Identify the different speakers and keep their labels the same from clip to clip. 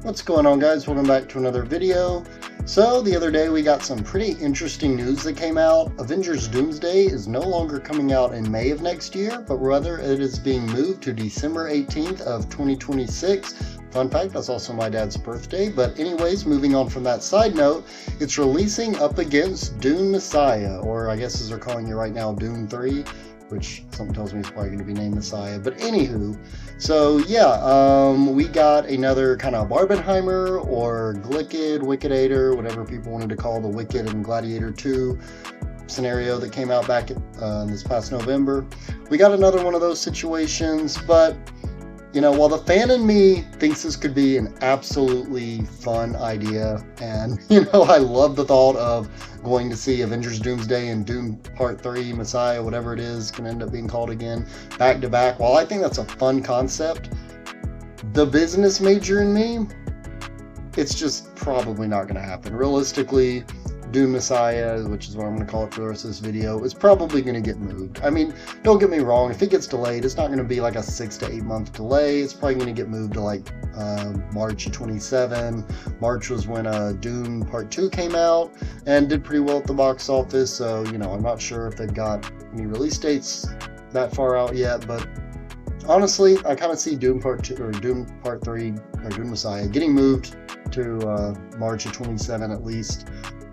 Speaker 1: What's going on, guys? Welcome back to another video. So the other day we got some pretty interesting news that came out. Avengers Doomsday is no longer coming out in May of next year, but rather it is being moved to December 18th of 2026. Fun fact, that's also my dad's birthday. But anyways, moving on from that side note, it's releasing up against Dune Messiah, or I guess as they're calling it right now, Dune 3. Which something tells me it's probably going to be named Messiah. But anywho, so yeah, we got another kind of Barbenheimer or Wickedator, whatever people wanted to call the Wicked and Gladiator 2 scenario that came out back this past November. We got another one of those situations, but you know, while the fan in me thinks this could be an absolutely fun idea, and you know, I love the thought of going to see Avengers Doomsday and Dune Part 3, Messiah, whatever it is, can end up being called again, back to back. While I think that's a fun concept, the business major in me, it's just probably not going to happen. Realistically, Dune Messiah, which is what I'm going to call it for the rest of this video, is probably going to get moved. I mean, don't get me wrong, if it gets delayed, it's not going to be like a 6 to 8 month delay. It's probably going to get moved to like March of 27. March was when Dune Part 2 came out and did pretty well at the box office, so, you know, I'm not sure if they've got any release dates that far out yet, but honestly, I kind of see Dune Part 2 or Dune Part 3 or Dune Messiah getting moved to March of 27 at least.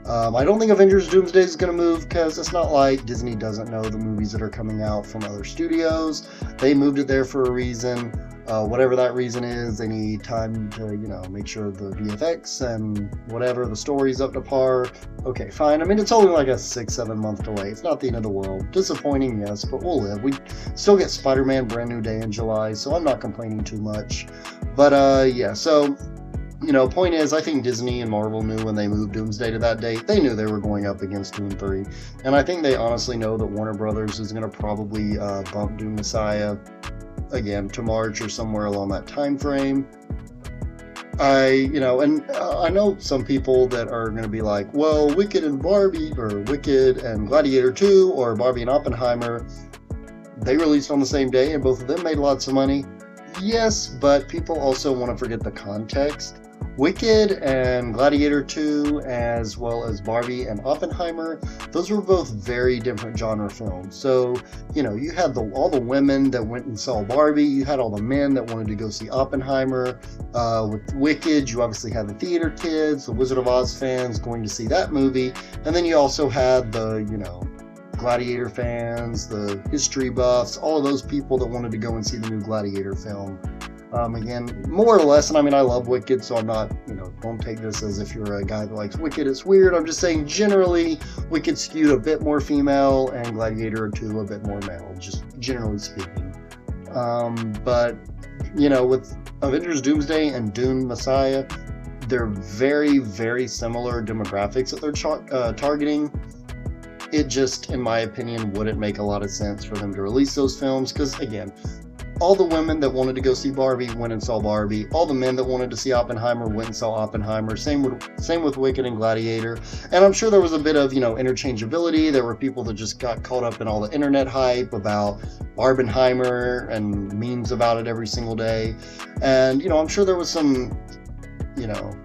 Speaker 1: I don't think Avengers Doomsday is going to move because it's not like Disney doesn't know the movies that are coming out from other studios. They moved it there for a reason. Whatever that reason is, they need time to, you know, make sure the VFX and whatever, the story's up to par. Okay, fine. I mean, it's only like a 6-7 month delay. It's not the end of the world. Disappointing, yes, but we'll live. We still get Spider-Man Brand New Day in July, so I'm not complaining too much. But yeah, so you know, point is, I think Disney and Marvel knew when they moved Doomsday to that date, they knew they were going up against Dune 3. And I think they honestly know that Warner Brothers is going to probably bump Dune Messiah again to March or somewhere along that time frame. I know some people that are going to be like, well, Wicked and Barbie, or Wicked and Gladiator 2, or Barbie and Oppenheimer, they released on the same day and both of them made lots of money. Yes, but people also want to forget the context. Wicked and Gladiator 2, as well as Barbie and Oppenheimer, those were both very different genre films. So, you know, you had all the women that went and saw Barbie, you had all the men that wanted to go see Oppenheimer. With Wicked, you obviously had the theater kids, the Wizard of Oz fans going to see that movie, and then you also had the, you know, Gladiator fans, the history buffs, all of those people that wanted to go and see the new Gladiator film. Again, more or less, and I mean, I love Wicked, so I'm not, you know, don't take this as if you're a guy that likes Wicked, it's weird. I'm just saying, generally, Wicked skewed a bit more female, and Gladiator 2 a bit more male, just generally speaking. But, you know, with Avengers Doomsday and Dune Messiah, they're very, very similar demographics that they're targeting. It just, in my opinion, wouldn't make a lot of sense for them to release those films, because, again, all the women that wanted to go see Barbie went and saw Barbie. All the men that wanted to see Oppenheimer went and saw Oppenheimer. Same with Wicked and Gladiator. And I'm sure there was a bit of, you know, interchangeability. There were people that just got caught up in all the internet hype about Barbenheimer and memes about it every single day. And, you know, I'm sure there was some, you know,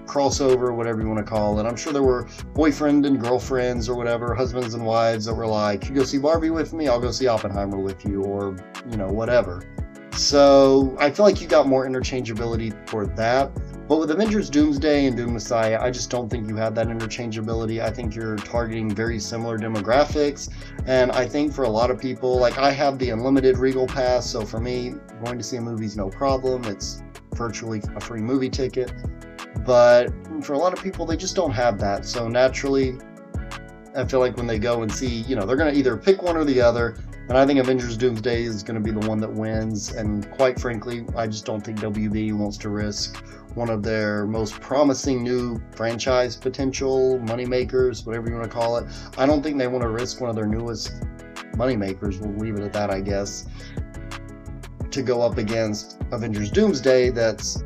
Speaker 1: crossover, whatever you want to call it. I'm sure there were boyfriend and girlfriends or whatever, husbands and wives that were like, you go see Barbie with me, I'll go see Oppenheimer with you, or, you know, whatever. So I feel like you got more interchangeability for that. But with Avengers Doomsday and Dune Messiah, I just don't think you have that interchangeability. I think you're targeting very similar demographics. And I think for a lot of people, like I have the unlimited Regal Pass, so for me, going to see a movie is no problem. It's virtually a free movie ticket. But for a lot of people, they just don't have that. So naturally, I feel like when they go and see, you know, they're going to either pick one or the other. And I think Avengers Doomsday is going to be the one that wins. And quite frankly, I just don't think WB wants to risk one of their most promising new franchise potential moneymakers, whatever you want to call it. I don't think they want to risk one of their newest moneymakers, we'll leave it at that, I guess, to go up against Avengers Doomsday. That's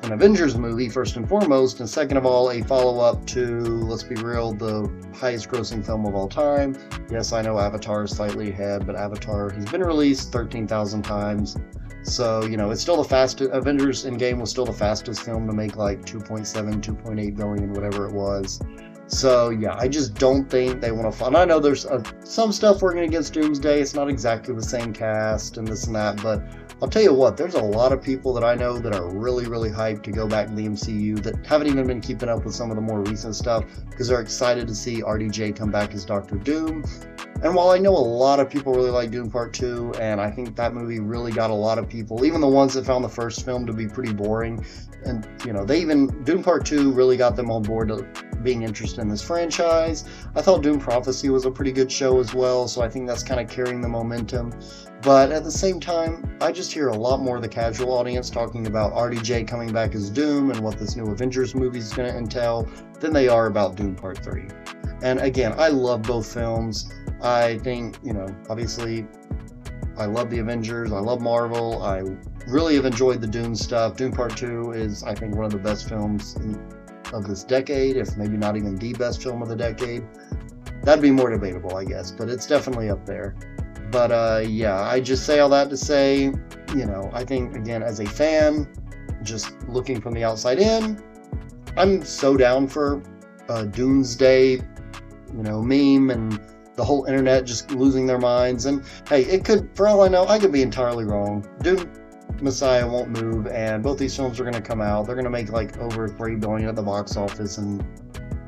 Speaker 1: an Avengers movie, first and foremost, and second of all, a follow-up to, let's be real, the highest grossing film of all time. Yes, I know Avatar is slightly ahead, but Avatar has been released 13,000 times. So, you know, it's still the fastest. Avengers Endgame was still the fastest film to make like 2.7, 2.8 billion, whatever it was. So, yeah, I just don't think they want to. And I know there's some stuff working against Doomsday. It's not exactly the same cast and this and that. But I'll tell you what, there's a lot of people that I know that are really, really hyped to go back to the MCU that haven't even been keeping up with some of the more recent stuff because they're excited to see RDJ come back as Doctor Doom. And while I know a lot of people really like Dune Part 2, and I think that movie really got a lot of people, even the ones that found the first film to be pretty boring, and, you know, Dune Part 2 really got them on board to being interested in this franchise. I thought Dune Prophecy was a pretty good show as well, so I think that's kind of carrying the momentum. But at the same time, I just hear a lot more of the casual audience talking about RDJ coming back as Doom and what this new Avengers movie is going to entail than they are about Dune Part 3. And again, I love both films. I think, you know, obviously, I love the Avengers. I love Marvel. I really have enjoyed the Dune stuff. Dune Part 2 is, I think, one of the best films of this decade, if maybe not even the best film of the decade. That'd be more debatable, I guess, but it's definitely up there. But, yeah, I just say all that to say, you know, I think, again, as a fan, just looking from the outside in, I'm so down for Doomsday, you know, meme and the whole internet just losing their minds. And hey, it could, for all I know, I could be entirely wrong. Dune Messiah won't move, and both these films are going to come out. They're going to make like over $3 billion at the box office, and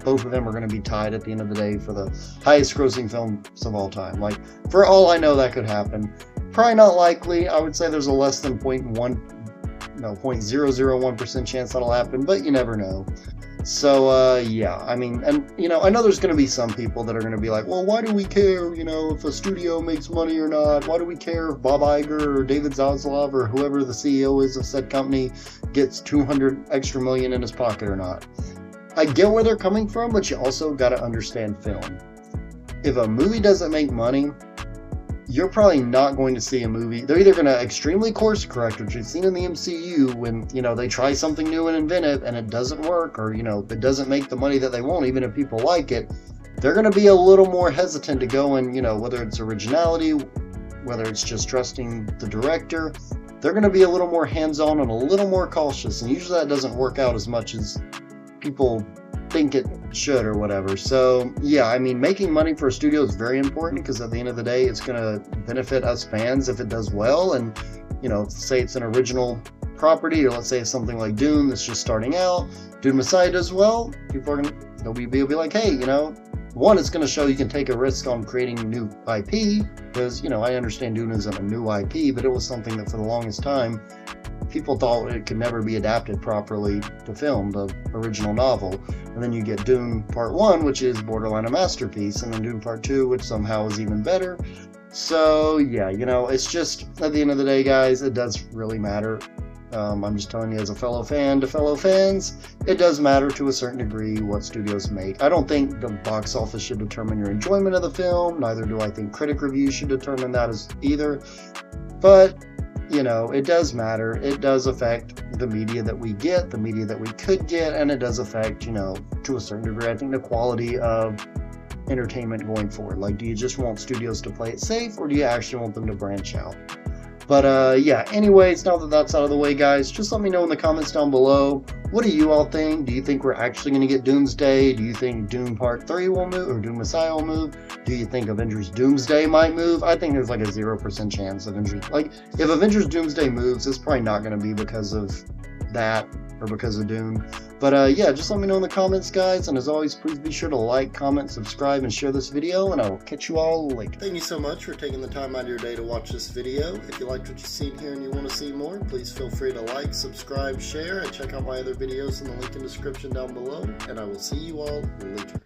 Speaker 1: both of them are going to be tied at the end of the day for the highest grossing films of all time. Like, for all I know, that could happen. Probably not likely. I would say there's a less than 0.001% chance that'll happen, but you never know. So, yeah, I mean, and, you know, I know there's going to be some people that are going to be like, well, why do we care, you know, if a studio makes money or not? Why do we care if Bob Iger or David Zaslav or whoever the CEO is of said company gets 200 extra million in his pocket or not? I get where they're coming from, but you also got to understand film. If a movie doesn't make money, you're probably not going to see a movie. They're either going to extremely course correct, which we've seen in the MCU when, you know, they try something new and inventive and it doesn't work, or, you know, it doesn't make the money that they want, even if people like it. They're going to be a little more hesitant to go and, you know, whether it's originality, whether it's just trusting the director, they're going to be a little more hands-on and a little more cautious. And usually that doesn't work out as much as people think it should or whatever. So yeah, I mean, making money for a studio is very important because at the end of the day, it's going to benefit us fans if it does well. And, you know, say it's an original property, or let's say it's something like Dune that's just starting out, Dune Messiah does well, people are going to, they'll be like, hey, you know, one, it's going to show you can take a risk on creating new IP, because, you know, I understand Dune isn't a new IP, but it was something that for the longest time people thought it could never be adapted properly to film, the original novel. And then you get Dune Part 1, which is borderline a masterpiece, and then Dune Part 2, which somehow is even better. So yeah, you know, it's just, at the end of the day, guys, it does really matter. I'm just telling you as a fellow fan to fellow fans, it does matter to a certain degree what studios make. I don't think the box office should determine your enjoyment of the film, neither do I think critic reviews should determine that as either. But, you know, it does matter. It does affect the media that we get, the media that we could get, and it does affect, you know, to a certain degree, I think, the quality of entertainment going forward. Like, do you just want studios to play it safe, or do you actually want them to branch out? But yeah, anyways, now that that's out of the way, guys, just let me know in the comments down below. What do you all think? Do you think we're actually going to get Doomsday? Do you think Dune Part 3 will move, or Dune Messiah will move? Do you think Avengers Doomsday might move? I think there's like a 0% chance Avengers, like, if Avengers Doomsday moves, it's probably not going to be because of that or because of Dune. But yeah, just let me know in the comments, guys, and as always, please be sure to like, comment, subscribe, and share this video, and I will catch you all later. Thank you so much for taking the time out of your day to watch this video. If you liked what you've seen here and you want to see more, please feel free to like, subscribe, share, and check out my other videos in the link in the description down below, and I will see you all later.